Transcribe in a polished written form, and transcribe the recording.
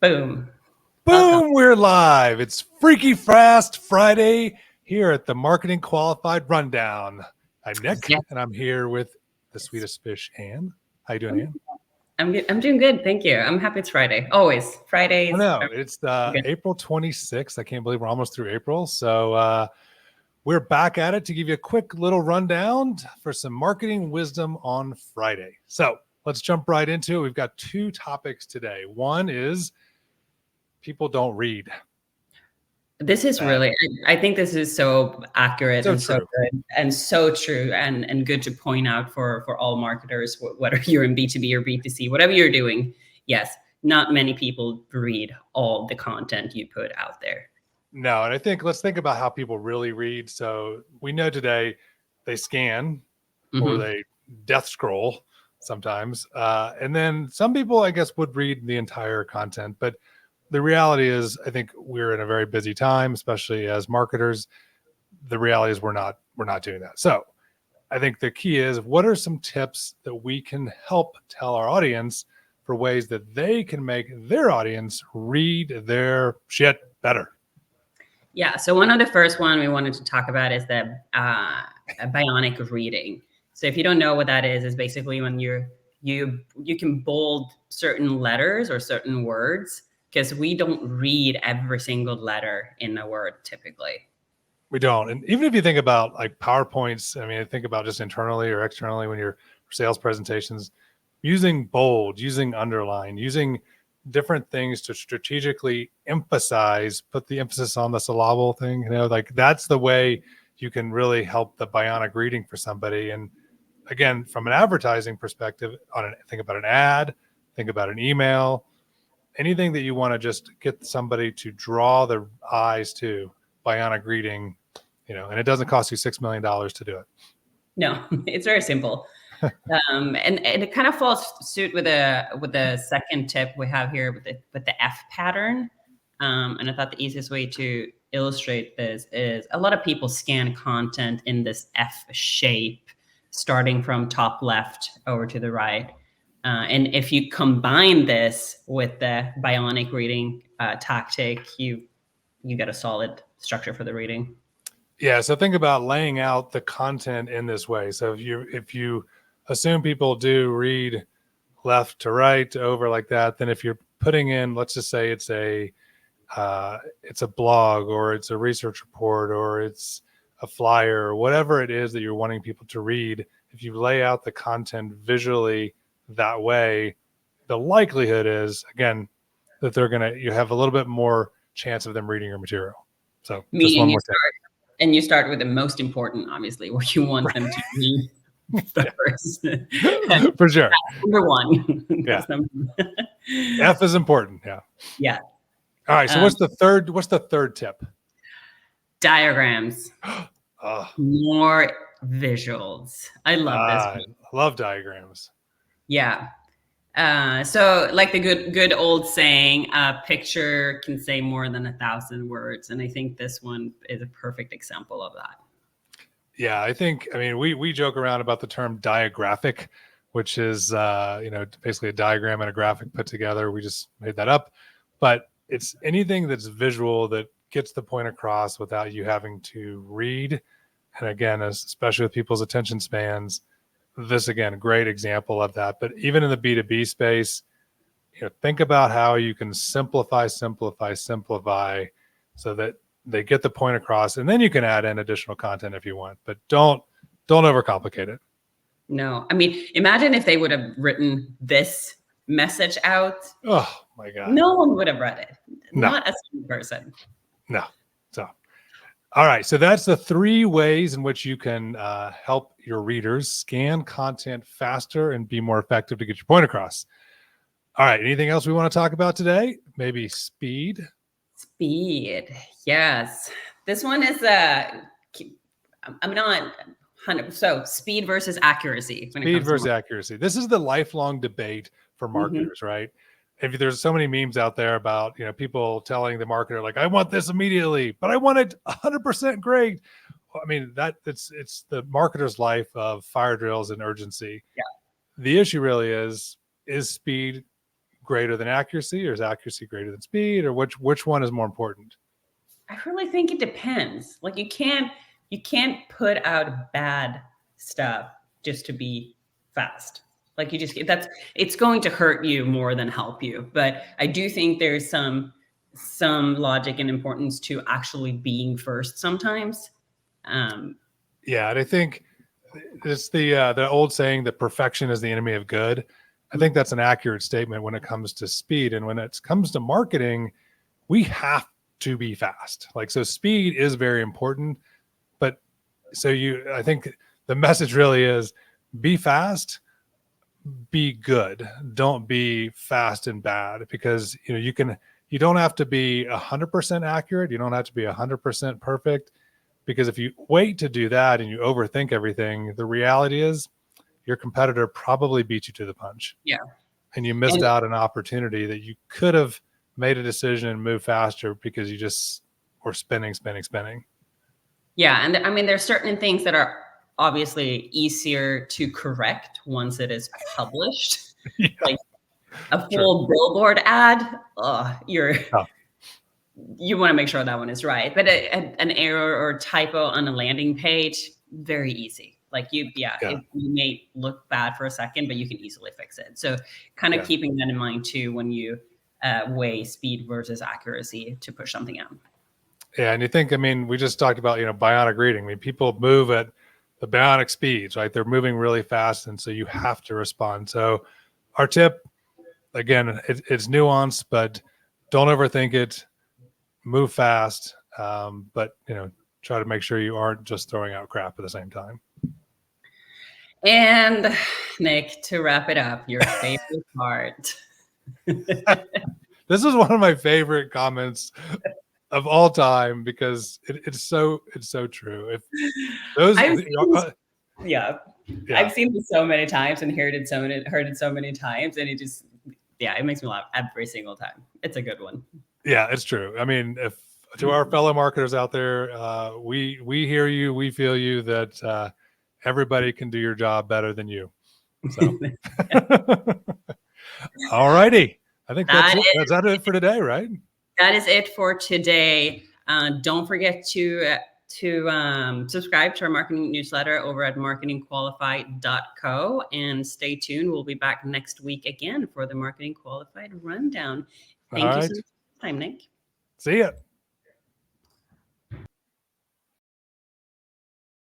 Boom. Welcome. Boom, we're live. It's Freaky Fast Friday here at the Marketing Qualified Rundown. I'm Nick, and I'm here with the sweetest fish, Ann. How you doing, Ann? I'm good. I'm doing good. Thank you. I'm happy it's Friday. Always. Fridays. I know. It's April 26th. I can't believe we're almost through April. So we're back at it to give you a quick little rundown for some marketing wisdom on Friday. So let's jump right into it. We've got two topics today. One is people don't read. This is really, I think this is so accurate and so good and so true and good to point out for all marketers, whether you're in B2B or B2C, whatever you're doing. Yes, not many people read all the content you put out there. No, and I think let's think about how people really read. So we know today they scan or they death scroll sometimes. And then some people, I guess, would read the entire content, but the reality is, I think we're in a very busy time, especially as marketers. The reality is we're not doing that. So I think the key is, what are some tips that we can help tell our audience for ways that they can make their audience read their shit better? Yeah. So one of the first one we wanted to talk about is the bionic reading. So if you don't know what that is basically when you can bold certain letters or certain words, because we don't read every single letter in a word typically. We don't. And even if you think about like PowerPoints, I mean, think about just internally or externally when you're sales presentations, using bold, using underline, using different things to strategically emphasize, put the emphasis on the syllable thing, like that's the way you can really help the bionic reading for somebody. And again, from an advertising perspective, think about an ad, think about an email, anything that you want to just get somebody to draw their eyes to, bionic reading, and it doesn't cost you $6 million to do it. No, it's very simple. And it kind of falls suit with the second tip we have here with the F pattern. And I thought the easiest way to illustrate this is a lot of people scan content in this F shape, starting from top left over to the right. And if you combine this with the bionic reading tactic, you get a solid structure for the reading. Yeah. So think about laying out the content in this way. So if you assume people do read left to right over like that, then if you're putting in, let's just say it's a blog or it's a research report or it's a flyer or whatever it is that you're wanting people to read, if you lay out the content visually that way, the likelihood is, again, that you have a little bit more chance of them reading your material. So just one more thing. And you start with the most important, obviously, what you want them to read first. For sure. Number one. Yeah. F is important. Yeah. Yeah. All right. So what's the third tip? Diagrams. More visuals. I love this one. I love diagrams. Yeah. So like the good old saying, a picture can say more than 1,000 words. And I think this one is a perfect example of that. Yeah, I mean, we joke around about the term diagraphic, which is, basically a diagram and a graphic put together. We just made that up, but it's anything that's visual that gets the point across without you having to read. And again, especially with people's attention spans, this, again, a great example of that. But even in the B2B space, think about how you can simplify so that they get the point across, and then you can add in additional content if you want, but don't overcomplicate it. No, I mean, imagine if they would have written this message out. Oh my God. No one would have read it. No. Not a single person. No. So, all right. So that's the 3 ways in which you can help your readers scan content faster and be more effective to get your point across. All right. Anything else we want to talk about today? Maybe speed. Speed. Yes. This one is I'm not 100%. So speed versus accuracy. Speed versus accuracy. This is the lifelong debate for marketers, right? If there's so many memes out there about, people telling the marketer, like, I want this immediately, but I want it 100% great. I mean, it's the marketer's life of fire drills and urgency. Yeah. The issue really is speed greater than accuracy, or is accuracy greater than speed, or which one is more important? I really think it depends. Like you can't put out bad stuff just to be fast. Like you just it's going to hurt you more than help you. But I do think there's some logic and importance to actually being first sometimes. Yeah, and I think it's the old saying that perfection is the enemy of good. I think that's an accurate statement when it comes to speed, and when it comes to marketing, we have to be fast. Like, so speed is very important, but I think the message really is be fast, be good. Don't be fast and bad, because you don't have to be 100% accurate. You don't have to be 100% perfect, because if you wait to do that and you overthink everything, the reality is your competitor probably beat you to the punch. Yeah. And you missed out an opportunity that you could have made a decision and moved faster because you just were spinning. Yeah. And I mean, there's certain things that are obviously easier to correct once it is published. Yeah. Like a full billboard ad, you want to make sure that one is right. But an error or typo on a landing page, very easy. Like it may look bad for a second, but you can easily fix it. So kind of keeping that in mind too when you weigh speed versus accuracy to push something out. Yeah, and you think, I mean, we just talked about, bionic reading. I mean, people move at the bionic speeds, right? They're moving really fast, and so you have to respond. So our tip, again, it's nuanced, but don't overthink it. Move fast, but try to make sure you aren't just throwing out crap at the same time. And Nick, to wrap it up, your favorite part. This is one of my favorite comments of all time, because it's so true. If those, I've seen this so many times and heard it so many times, and it makes me laugh every single time. It's a good one. Yeah, it's true. I mean, if to our fellow marketers out there, we hear you, we feel you, that everybody can do your job better than you. So, all righty. I think that's it for today, right? That is it for today. Don't forget to subscribe to our marketing newsletter over at marketingqualified.co, and stay tuned. We'll be back next week again for the Marketing Qualified Rundown. Thank you so much for your time, Nick. See ya.